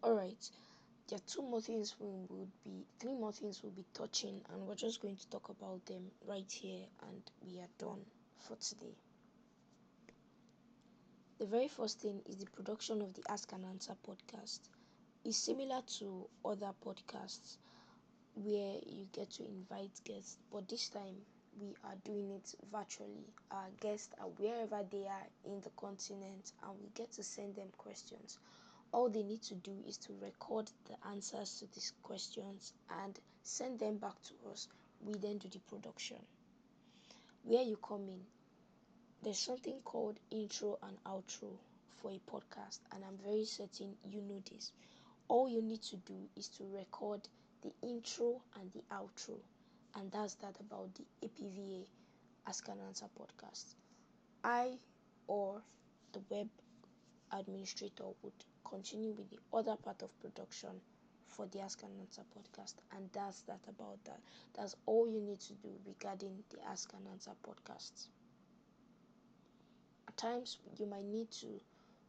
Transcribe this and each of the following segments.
Alright, there are three more things we'll be touching, and we're just going to talk about them right here, and we are done for today. The very first thing is the production of the Ask and Answer podcast. It's similar to other podcasts where you get to invite guests, but this time we are doing it virtually. Our guests are wherever they are in the continent, and we get to send them questions. All they need to do is to record the answers to these questions and send them back to us. We then do the production. Where you come in, there's something called intro and outro for a podcast, and I'm very certain you know this. All you need to do is to record the intro and the outro, and that's that about the APVA Ask and Answer podcast. I or the web administrator would continue with the other part of production for the Ask and Answer podcast, and that's that about that. That's all you need to do regarding the Ask and Answer podcast. At times you might need to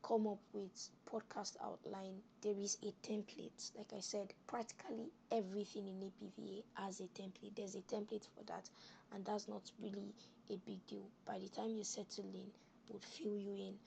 come up with podcast outline. There is a template. Like I said, practically everything in APVA has a template. There's a template for that, and that's not really a big deal. By the time you settle in, we'll fill you in.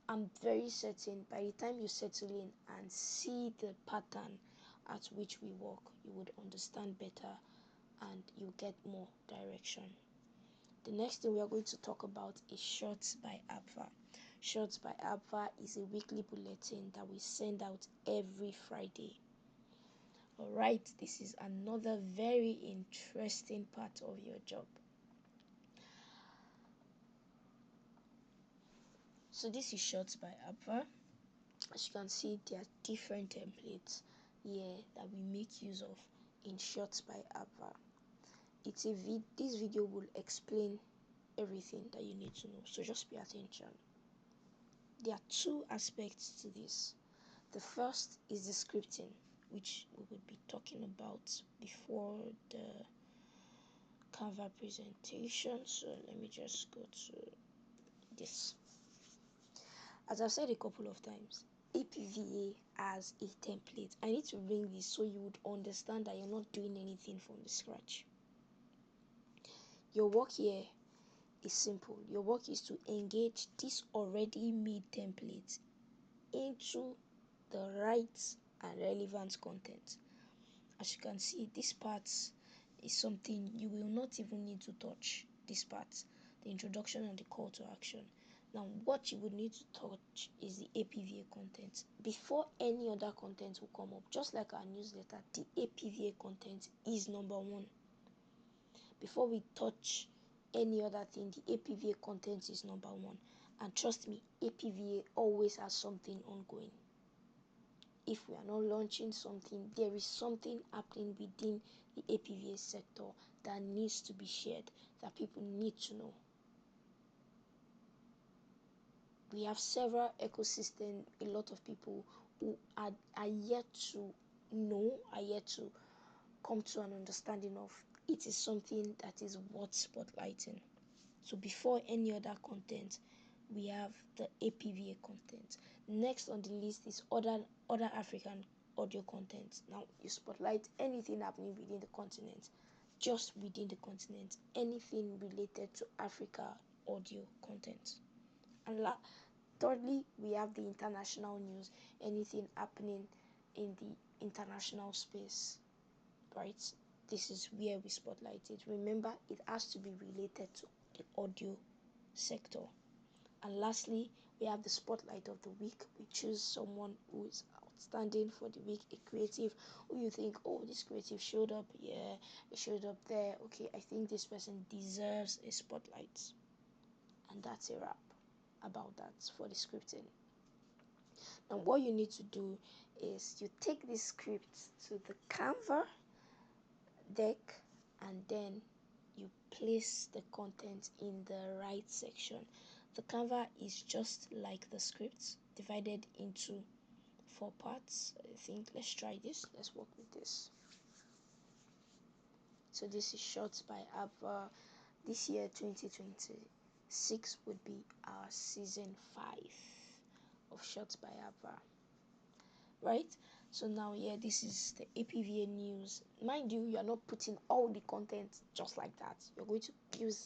I'm very certain by the time you settle in and see the pattern at which we work, you would understand better and you get more direction. The next thing we are going to talk about is Shots by APVA. Shots by APVA is a weekly bulletin that we send out every Friday. Alright, this is another very interesting part of your job. So this is Shots by APVA. As you can see, there are different templates here that we make use of in Shots by APVA. This video will explain everything that you need to know, so just pay attention. There are two aspects to this. The first is the scripting, which we will be talking about before the Canva presentation. So let me just go to this. As I've said a couple of times, APVA has a template. I need to bring this so you would understand that you're not doing anything from the scratch. Your work here is simple. Your work is to engage this already made template into the right and relevant content. As you can see, this part is something you will not even need to touch. This part, the introduction and the call to action. Now, what you would need to touch is the APVA content. Before any other content will come up, just like our newsletter, the APVA content is number one. Before we touch any other thing, the APVA content is number one. And trust me, APVA always has something ongoing. If we are not launching something, there is something happening within the APVA sector that needs to be shared, that people need to know. We have several ecosystems, a lot of people who are yet to know, are yet to come to an understanding of. It is something that is worth spotlighting. So before any other content, we have the APVA content. Next on the list is other African audio content. Now you spotlight anything happening within the continent, just within the continent, anything related to Africa audio content. And thirdly, we have the international news, anything happening in the international space, right? This is where we spotlight it. Remember, it has to be related to the audio sector. And lastly, we have the spotlight of the week. We choose someone who is outstanding for the week, a creative who you think, oh, this creative showed up here, it showed up there. Okay, I think this person deserves a spotlight. And that's a wrap about that for the scripting. Now, what you need to do is you take this script to the Canva deck, and then you place the content in the right section. The Canva is just like the script, divided into 4 parts. I think let's try this. Let's work with this. So this is Shots by APVA. This year 2026 would be our season 5 of Shots by APVA. right? So now, yeah, this is the APVA news. Mind you, you are not putting all the content just like that. You're going to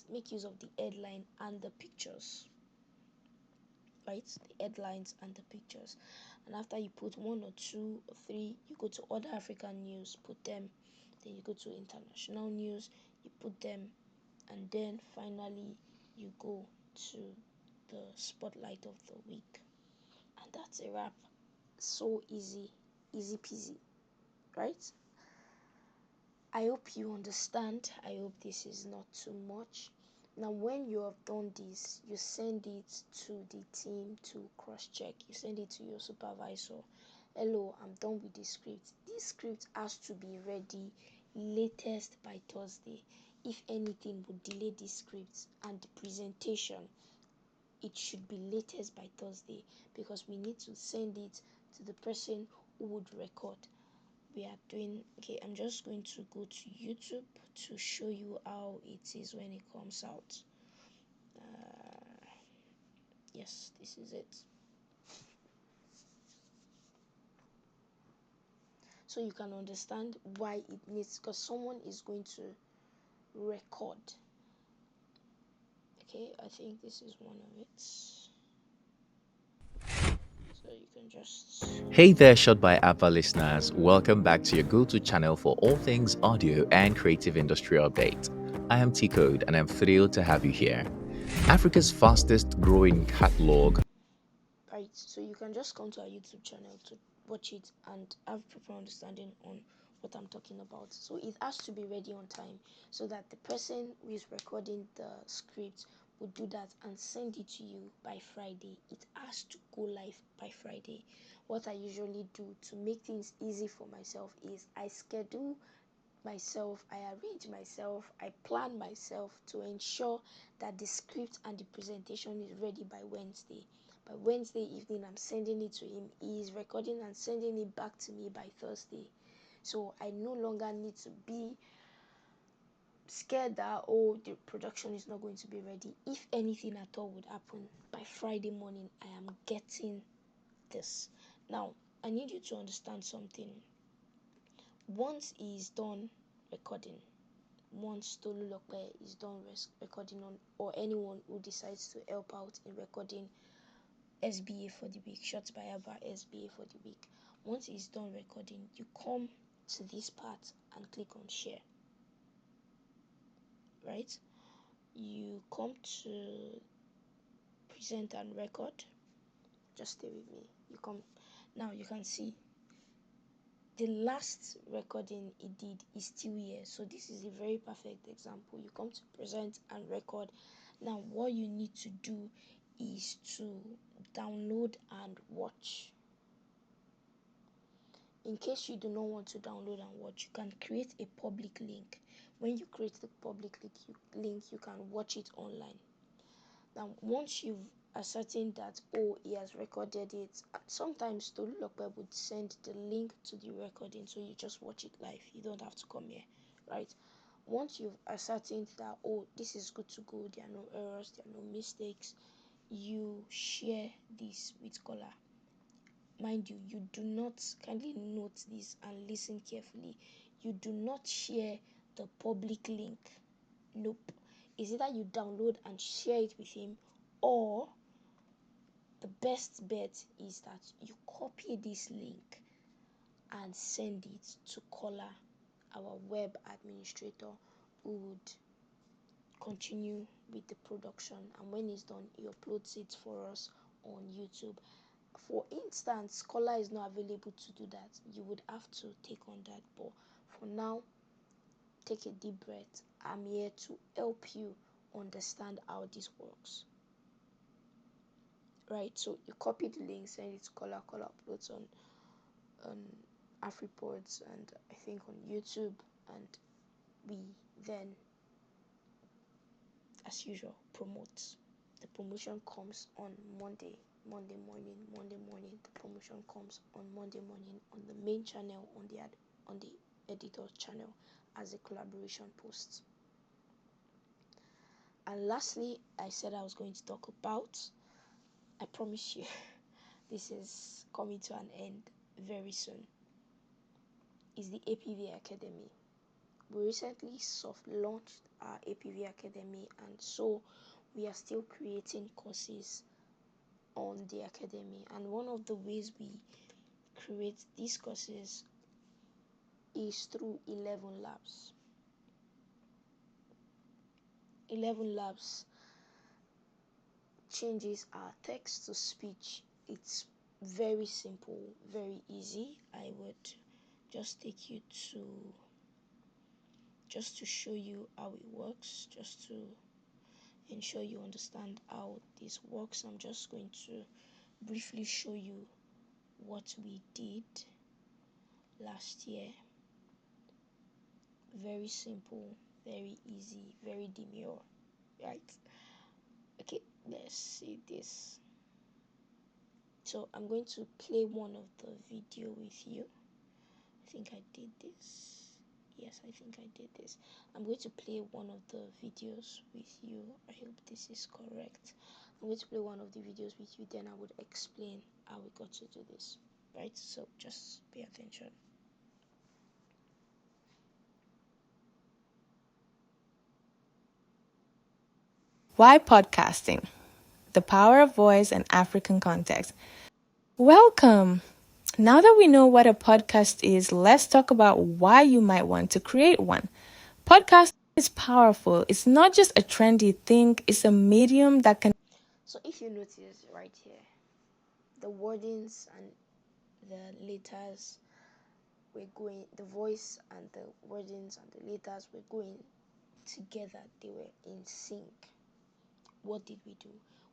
make use of the headline and the pictures, right? The headlines and the pictures. And after you put 1 or 2 or 3, you go to other African news, put them. Then you go to international news, you put them. And then finally, you go to the spotlight of the week. And that's a wrap. So easy peasy, right? I hope you understand. I hope this is not too much. Now, when you have done this, you send it to the team to cross-check. You send it to your supervisor. Hello, I'm done with this script. This script has to be ready latest by Thursday. If anything would delay this script and the presentation, it should be latest by Thursday, because we need to send it to the person who would record. We are doing, okay, I'm just going to go to YouTube to show you how it is when it comes out. Yes, this is it. So you can understand why it needs, because someone is going to record. Okay, I think this is one of it. So you can just... Hey there, Shot by APVA listeners. Welcome back to your go-to channel for all things audio and creative industry update. I am T-Code and I'm thrilled to have you here. Africa's fastest growing catalog. Right, so you can just come to our YouTube channel to watch it and have proper understanding on what I'm talking about. So it has to be ready on time, so that the person who is recording the script will do that and send it to you by Friday. It has to go live by Friday. What I usually do to make things easy for myself is I schedule myself, I arrange myself, I plan myself to ensure that the script and the presentation is ready by Wednesday. By Wednesday evening, I'm sending it to him. He is recording and sending it back to me by Thursday. So I no longer need to be scared that, oh, the production is not going to be ready. If anything at all would happen, by Friday morning, I am getting this. Now, I need you to understand something. Once he is done recording, once Tolulokpe is done recording on, or anyone who decides to help out in recording SBA for the week, Shots by APVA SBA for the week, once he's done recording, you come to this part and click on share, right? You come to present and record. Just stay with me. You come now. You can see the last recording he did is still here, so this is a very perfect example. You come to present and record. Now what you need to do is to download and watch. In case you do not want to download and watch, you can create a public link. When you create the public link, you can watch it online. Now once you've ascertained that, oh, he has recorded it, sometimes Tolulokpe would send the link to the recording, so you just watch it live. You don't have to come here, right? Once you've ascertained that, oh, this is good to go, there are no errors, there are no mistakes, you share this with Caller. Mind you, you do not, kindly note this and listen carefully, you do not share the public link. Nope. Is either you download and share it with him, or the best bet is that you copy this link and send it to Caller, our web administrator, who would continue with the production, and when it's done, he uploads it for us on YouTube. For instance, Caller is not available to do that. You would have to take on that, but for now, take a deep breath. I'm here to help you understand how this works. Right, so you copy the link, send it to Caller. Caller uploads on AfriPods and I think on YouTube, and we then, as usual, promote. The promotion comes on Monday morning. The promotion comes on Monday morning on the main channel, on the editor channel, as a collaboration post. And lastly, I said I was going to talk about, I promise you, this is coming to an end. very soon is the APVA Academy. We recently soft launched our APVA Academy, and so we are still creating courses on the academy. And one of the ways we create these courses is through 11 labs. 11 labs changes our text to speech. It's very simple, very easy. I would just take you to show you how it works, just to ensure you understand how this works. I'm just going to briefly show you what we did last year. Very simple, very easy, very demure, right? Okay, let's see this. So I'm going to play one of the video with you. I think I did this. Yes, I think I did this. I'm going to play one of the videos with you. I hope this is correct. I'm going to play one of the videos with you, then I would explain how we got to do this, right? So just pay attention. Why podcasting? The power of voice and African context. Welcome! Now that we know what a podcast is, let's talk about why you might want to create one. Podcasting is powerful. It's not just a trendy thing, it's a medium that can. So if you notice right here, the wordings and the letters were going, the voice and the wordings and the letters were going together. They were in sync. What did we do?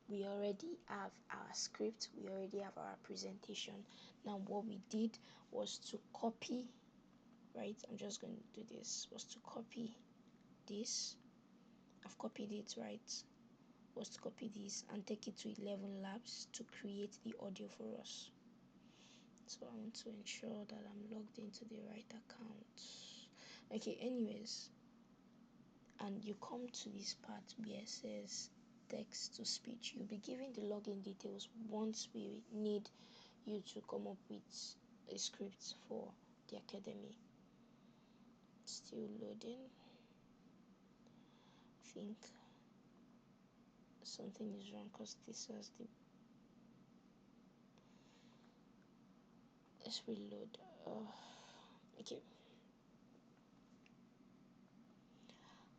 We already have our script, we already have our presentation. Now what we did was to copy, right? I'm just going to do this, was to copy this. I've copied it, right? Was to copy this and take it to 11 labs to create the audio for us. So I want to ensure that I'm logged into the right account. Okay, anyways, and you come to this part where it says text to speech. You'll be given the login details once we need you to come up with a script for the academy. Still loading. I think something is wrong because this has the. Let's reload. Okay.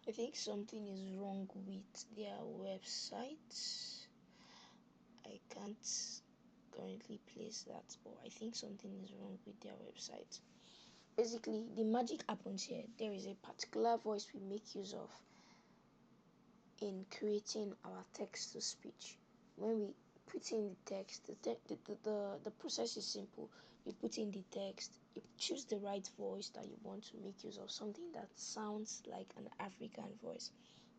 I think something is wrong with their website. I can't currently place that, but I think something is wrong with their website. Basically, the magic happens here. There is a particular voice we make use of in creating our text to speech. When we put in the text, the process is simple. You put in the text, you choose the right voice that you want to make use of, something that sounds like an African voice.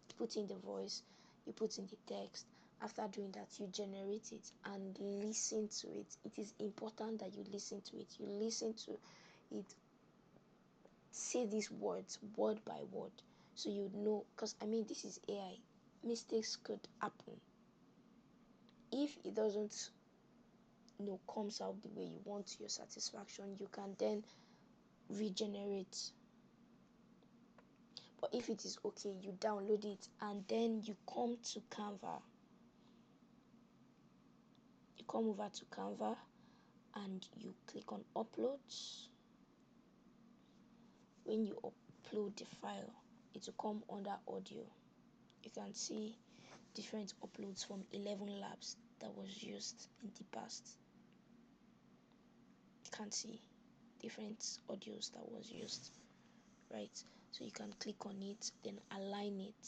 You put in the voice, you put in the text. After doing that, you generate it and listen to it. It is important that you listen to it. You listen to it, say these words word by word, so you know, because this is AI. Mistakes could happen. If it doesn't comes out the way you want to your satisfaction, you can then regenerate. But if it is okay, you download it and then you come to Canva. You come over to Canva and you click on uploads. When you upload the file, it will come under audio. You can see different uploads from 11 labs that was used in the past. You can see different audios that was used, right? So you can click on it, then align it.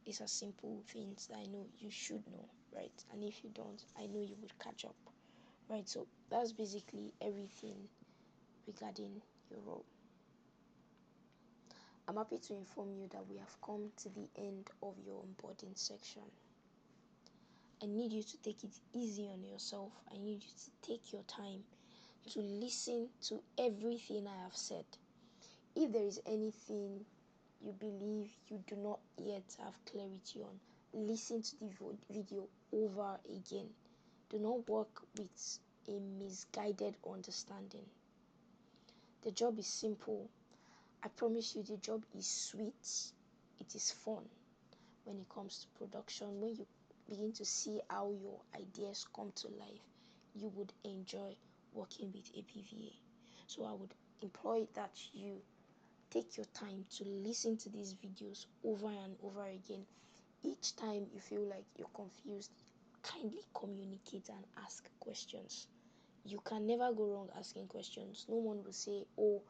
These are simple things that I know you should know, right? And if you don't, I know you would catch up, right? So that's basically everything regarding your role. I'm happy to inform you that we have come to the end of your onboarding section. I need you to take it easy on yourself. I need you to take your time to listen to everything I have said. If there is anything you believe you do not yet have clarity on, listen to the video over again. Do not work with a misguided understanding. The job is simple. I promise you, the job is sweet. It is fun when it comes to production. When you begin to see how your ideas come to life, you would enjoy working with APVA. So I would implore that you take your time to listen to these videos over and over again. Each time you feel like you're confused, kindly communicate and ask questions. You can never go wrong asking questions. No one will say, oh,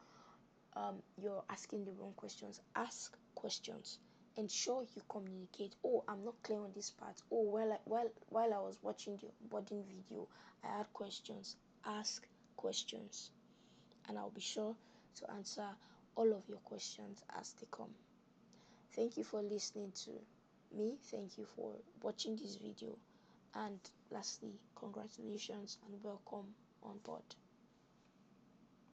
you're asking the wrong questions. Ask questions. Ensure you communicate. Oh, I'm not clear on this part. Oh, while I was watching the onboarding video, I had questions. Ask questions, and I'll be sure to answer all of your questions as they come. Thank you for listening to me. Thank you for watching this video. And lastly, congratulations and welcome on board.